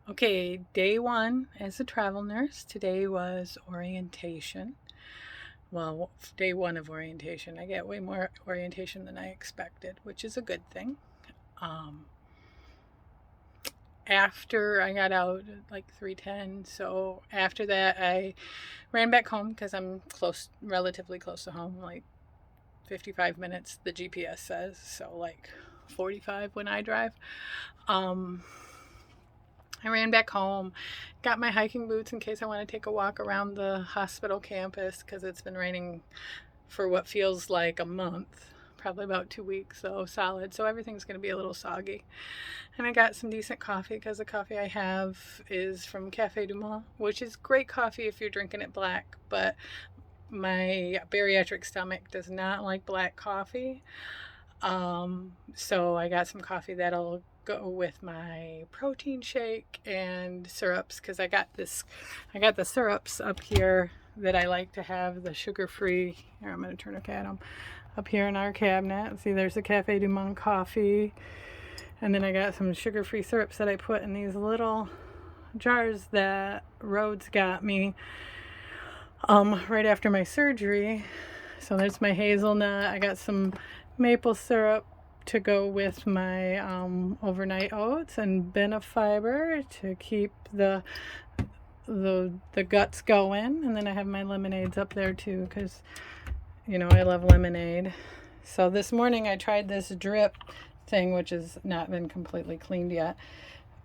Okay, day one as a travel nurse. Today was orientation. Well, day one of orientation. I get way more orientation than I expected, which is a good thing. Um, After I got out at like 3:10, so after that I ran back home because I'm relatively close to home, like 55 minutes the GPS says, so like 45 when I drive. Um, I ran back home, got my hiking boots in case I want to take a walk around the hospital campus because it's been raining for what feels like a month, probably about 2 weeks, so solid. So everything's going to be a little soggy. And I got some decent coffee because the coffee I have is from Cafe Du Monde, which is great coffee if you're drinking it black, but my bariatric stomach does not like black coffee. So I got some coffee that'll go with my protein shake and syrups because I got the syrups up here that I like to have, the sugar-free. Here, I'm going to turn a look at them up here in our cabinet. See, there's the Cafe Du Monde coffee. And then I got some sugar-free syrups that I put in these little jars that Rhodes got me right after my surgery. So there's my hazelnut. I got some maple syrup to go with my overnight oats and benefiber to keep the guts going. And then I have my lemonades up there too because, I love lemonade. So this morning I tried this drip thing, which has not been completely cleaned yet,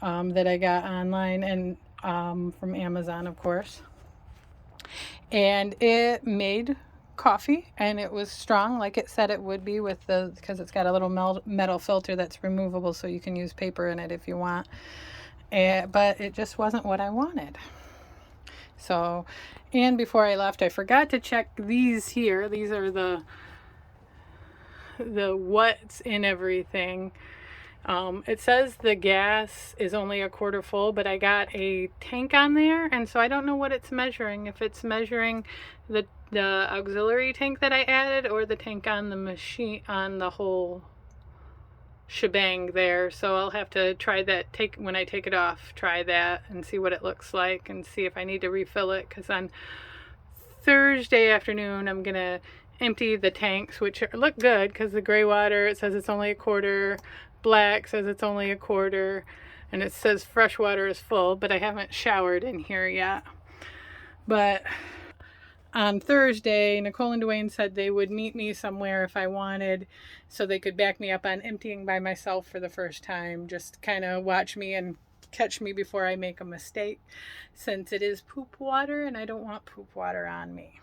that I got online and from Amazon, of course. And it made coffee, and it was strong like it said it would be because it's got a little metal filter that's removable, so you can use paper in it if you want. But it just wasn't what I wanted. So, and before I left, I forgot to check these here. These are the what's in everything. It says the gas is only a quarter full, but I got a tank on there, and so I don't know what it's measuring. If it's measuring the auxiliary tank that I added or the tank on the machine, on the whole shebang there. So I'll have to try that, when I take it off, try that and see what it looks like and see if I need to refill it, because on Thursday afternoon I'm going to empty the tanks, which look good because the gray water, it says it's only a quarter. Black says it's only a quarter, and it says fresh water is full, but I haven't showered in here yet. But on Thursday, Nicole and Dwayne said they would meet me somewhere if I wanted, so they could back me up on emptying by myself for the first time, just kind of watch me and catch me before I make a mistake, since it is poop water and I don't want poop water on me.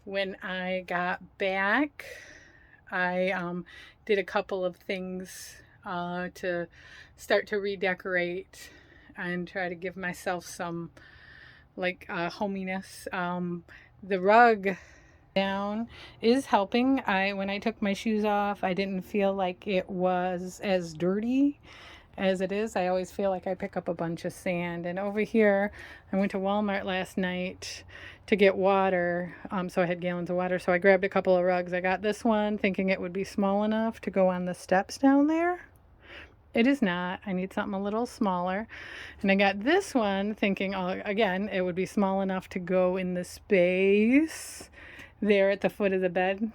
When I got back, I did a couple of things to start to redecorate and try to give myself some hominess. The rug down is helping. When I took my shoes off, I didn't feel like it was as dirty as it is. I always feel like I pick up a bunch of sand. And over here, I went to Walmart last night to get water. So I had gallons of water. So I grabbed a couple of rugs. I got this one thinking it would be small enough to go on the steps down there. It is not. I need something a little smaller. And I got this one thinking, again, it would be small enough to go in the space there at the foot of the bed.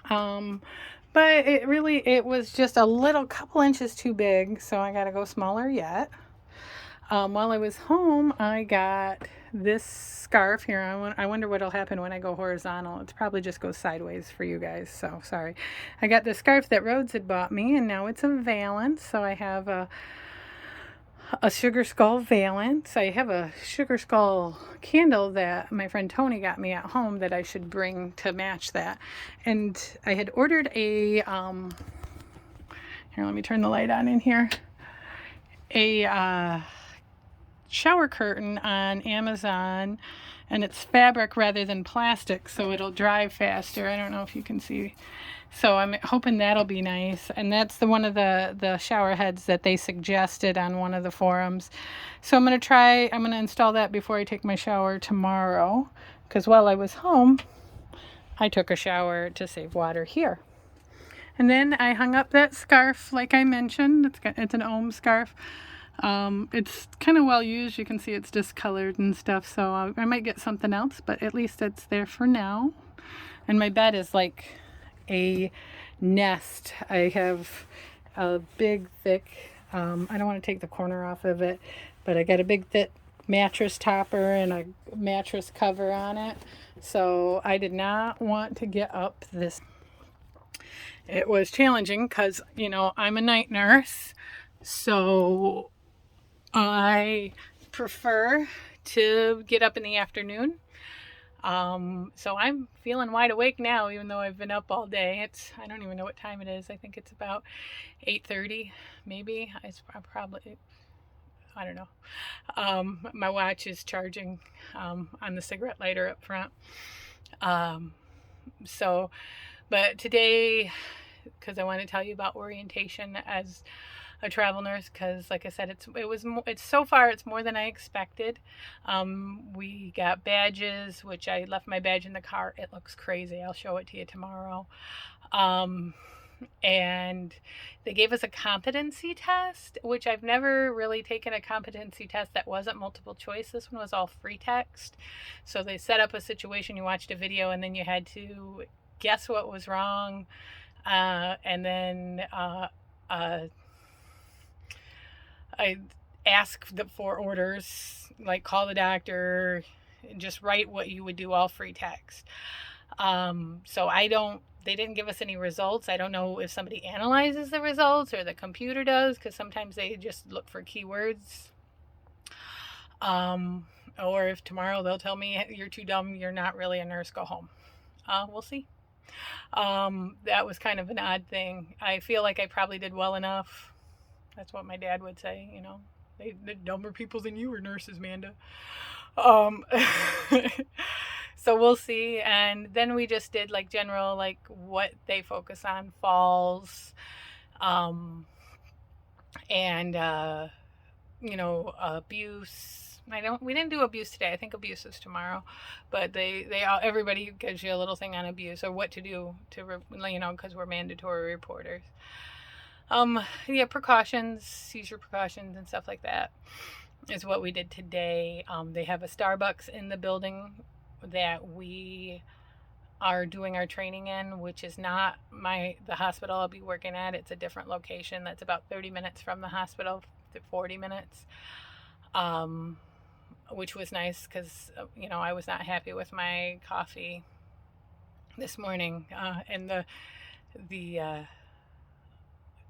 But it was just a couple inches too big, so I got to go smaller yet. While I was home, I got this scarf here. I wonder what will happen when I go horizontal. It probably just goes sideways for you guys, so sorry. I got this scarf that Rhodes had bought me, and now it's a valance, so I have a sugar skull valance. I have a sugar skull candle that my friend Tony got me at home that I should bring to match that. And I had ordered here, let me turn the light on in here. A shower curtain on Amazon, and it's fabric rather than plastic, so it'll dry faster. I don't know if you can see. So I'm hoping that'll be nice. And that's one of the shower heads that they suggested on one of the forums. So I'm going to install that before I take my shower tomorrow, because while I was home, I took a shower to save water here. And then I hung up that scarf like I mentioned. It's an Ohm scarf. It's kind of well used. You can see it's discolored and stuff, so I might get something else, but at least it's there for now. And my bed is like a nest. I have a big, thick, I don't want to take the corner off of it, but I got a big, thick mattress topper and a mattress cover on it. So I did not want to get up this. It was challenging because, I'm a night nurse, so I prefer to get up in the afternoon. So I'm feeling wide awake now, even though I've been up all day. I don't even know what time it is. I think it's about 8:30, maybe. I don't know. My watch is charging, on the cigarette lighter up front. But today, because I want to tell you about orientation as a travel nurse, because like I said, it's so far it's more than I expected. We got badges, which I left my badge in the car. It looks crazy. I'll show it to you tomorrow. And they gave us a competency test, which I've never really taken a competency test that wasn't multiple choice. This one was all free text. So they set up a situation, you watched a video, and then you had to guess what was wrong, and then I ask for orders, like call the doctor, and just write what you would do, all free text. So they didn't give us any results. I don't know if somebody analyzes the results or the computer does, because sometimes they just look for keywords. Or if tomorrow they'll tell me, you're too dumb, you're not really a nurse, go home. We'll see. That was kind of an odd thing. I feel like I probably did well enough. That's what my dad would say, They're dumber people than you are nurses, Manda. So we'll see. And then we just did like general, like what they focus on, falls, and abuse. We didn't do abuse today. I think abuse is tomorrow, but everybody gives you a little thing on abuse or what to do because we're mandatory reporters. Precautions, seizure precautions and stuff like that is what we did today. They have a Starbucks in the building that we are doing our training in, which is not the hospital I'll be working at. It's a different location that's about 30 minutes from the hospital, 40 minutes. Which was nice because, I was not happy with my coffee this morning. And the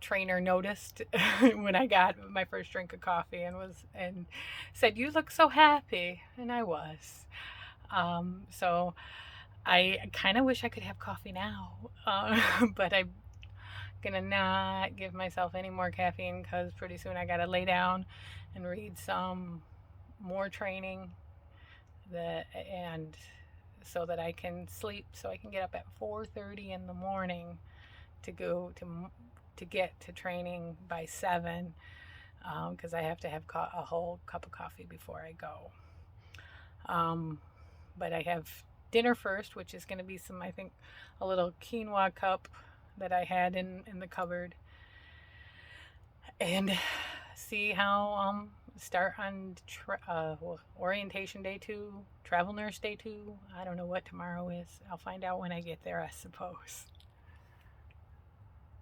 trainer noticed when I got my first drink of coffee and said, "You look so happy," and I was. So I kind of wish I could have coffee now, but I'm gonna not give myself any more caffeine because pretty soon I gotta lay down and read some more training and so that I can sleep, so I can get up at 4:30 in the morning to go to get to training by 7, because I have to have a whole cup of coffee before I go. But I have dinner first, which is going to be I think a little quinoa cup that I had in the cupboard, and see how start on orientation day 2, travel nurse day 2. I don't know what tomorrow is. I'll find out when I get there, I suppose.